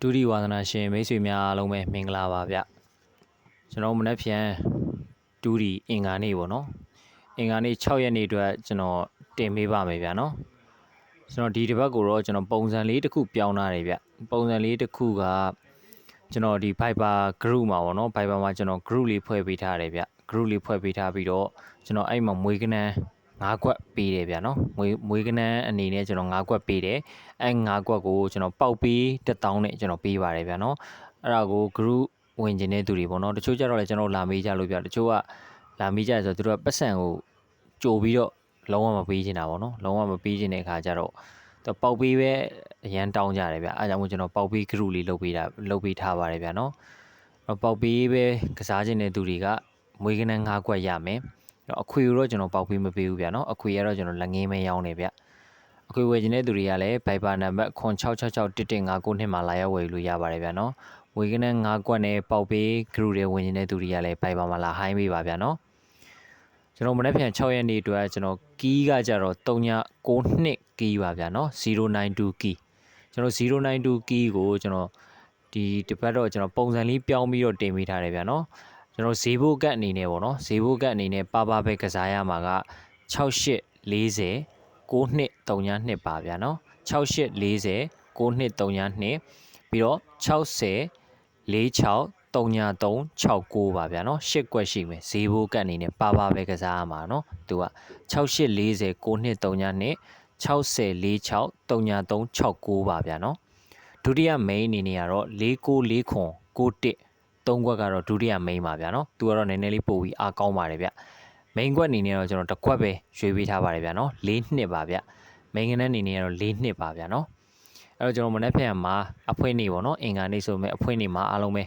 ဒုတိဝါသနာရှင်မိတ်ဆွေများအားလုံးပဲမင်္ဂလာပါဗျကျွန်တော်မနေ့ဖြန်ဒုတိအင်္ဂါနေ့ပေါ့နော်အင်္ဂါနေ့6ရက်နေ့အတွက်ကျွန်တော်တင်ပေးပါမယ်ဗျာနော်ကျွန်တော်ဒီတစ်ပတ်ကိုတော့ကျွန်တော်ပုံစံလေးတစ်ခုပြောင်းထားတယ်ဗျပုံစံလေးတစ်ခုကကျွန်တော်ဒီ Viber group မှာပေါ့နော် Viber မှာကျွန်တော် group လေးဖွဲ့ပေးထားတယ်ဗျ group လေးဖွဲ့ပေးထားပြီးတော့ကျွန်တော်အဲ့မှာမွေးကနန်း9ကွက်ပေးတယ်ဗျာနော်မွေးကနန်းအနေနဲ့ကျွန်တော်9ကွက်ပေးတယ်အဲ့9ကွက်ကိုကျွန်တော်ပေါက်ပေး1000နဲ့ကျွန်တော်ပေးပါတယ်ဗျာနော်အဲ့ဒါကို group ဝင်ကျင်တဲ့သူတွေပေါ့နော်တချို့ကြတော့လည်းကျွန်တော်လာမေးကြလို့ဗျတချို့ကလာမေးကြဆိုတော့သူတို့ကပတ်စံကိုကြိုပြီးတော့လုံးဝမပေးချင်တာပေါ့နော်လုံးဝမပေးချင်တဲ့အခါကျတော့ပေါက်ပေးပဲအရန်တောင်းကြတယ်ဗျအဲဒါကြောင့်မို့ကျွန်တော်ပေါက်ပေး group လေးလုပ်ပေးထားပါတယ်ဗျာနော်ပေါက်ပေးပဲကစားခြင်းတဲ့သူတွေကမွေးကနန်း9ကွက်ရမယ်အခွေတော့ကျွန်တော်ပေါက်ပေးမပေးဘူးဗျာနော်အခွေကတော့ကျွန်တော်လက်ငင်းမဲရောင်းနေဗျအခွေဝယ်ခြင်းတဲ့သူတွေကလည်း Viber နံပါတ်06661159မှာလာရောက်ဝယ်လို့ရပါတယ်ဗျာနော်မွေးကနန်း9ကွက်နဲ့ပေါက်ပေး group တွေဝင်ခြင်းတဲ့သူတွေကလည်း Viber မှာလာဟိုင်းပေးပါဗျာနော်ကျွန်တော်မနေ့ပြန်6ရက်နေ့အတွက်ကျွန်တော်ကီးကကြတော့3992ကီးပါဗျာနော်092ကီးကျွန်တော်092ကီးကိုကျွန်တော်ဒီတစ်ပတ်တော့ကျွန်တော်ပုံစံလေးပြောင်းပြီးတော့တင်ပေးထားတယ်ဗျာနော်ကျွန်တော်ဈေးဘိုးကတ်အနေနဲ့ပေါ့နော်ဈေးဘိုးကတ်အနေနဲ့ပါပဲကစားရမှာက6840 9232ပါဗျာနော်6840 9232ပြီးတော့60 46 3369ပါဗျာနော်8ကွက်ရှိမယ်ဈေးဘိုးကတ်အနေနဲ့ပါပဲကစားရမှာနော်သူက6840 9232 60 46 3369ပါဗျာနော်ဒုတိယ main အနေနဲ့ကတော့4940 91 3ကွက်ကတော့ဒုတိယ main ပါဗျာနော်သူကတော့နည်းနည်းလေးပို့ပြီးအားကောင်းပါတယ်ဗျ main ကွက်အနေနဲ့တော့ကျွန်တော်တစ်ကွက်ပဲရွေးပေးထားပါတယ်ဗျာနော်4နှစ်ပါဗျ main ကနန်းအနေနဲ့ကတော့4နှစ်ပါဗျာနော်အဲ့တော့ကျွန်တော်မနေ့ဖက်မှာအဖွဲနေပေါ့နော်အင်္ဂါနေ့ဆိုမဲ့အဖွဲနေမှာအားလုံးပဲ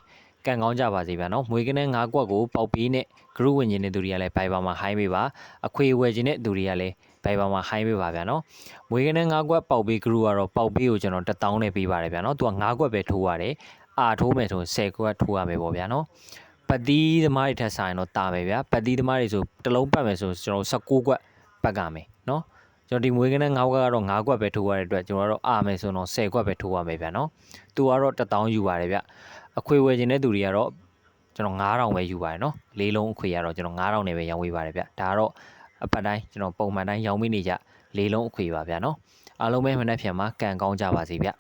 ကန်ကောင်းကြပါစေဗျာနော်မွေးကနန်း9ကွက်ကိုပေါက်ပေးနဲ့ group ဝင်ခြင်းတဲ့သူတွေကလည်း Viber မှာ high ပေးပါအခွေဝယ်ခြင်းတဲ့သူတွေကလည်း Viber မှာ high ပေးပါဗျာနော်မွေးကနန်း9ကွက်ပေါက်ပေး group ကတော့ပေါက်ပေးကိုကျွန်တော်1000နဲ့ပေးပါတယ်ဗျာနော်သူက9ကွက်ပဲထိုးရတယ်အာထိုးမယ်ဆို10ကွက်ထိုးရမယ်ပေါ့ဗျာနော်ပတ်သီးသမားတွေထက်ဆိုင်တော့တာမယ်ဗျာပတ်သီးသမားတွေဆိုတစ်လုံးပတ်မယ်ဆိုကျွန်တော်19ကွက်ပတ်ကမယ်နော်ကျွန်တော်ဒီမွေးကနန်း9ကွက်ကတော့9ကွက်ပဲထိုးရတဲ့အတွက်ကျွန်တော်တို့အာမယ်ဆိုတော့10ကွက်ပဲထိုးရမယ်ဗျာနော်သူကတော့1000ယူပါတယ်ဗျအခွေဝယ်ခြင်းတဲ့သူတွေကတော့ကျွန်တော်9000ပဲယူပါတယ်နော်လေးလုံးအခွေကတော့ကျွန်တော်9000နဲ့ပဲရောင်းပေးပါတယ်ဗျဒါကတော့အပတ်တိုင်းကျွန်တော်ပုံမှန်တိုင်းရောင်းပေးနေကြလေးလုံးအခွေပါဗျာနော်အားလုံးပဲမနေ့ပြန်မှာကန်ကောင်းကြပါစေဗျ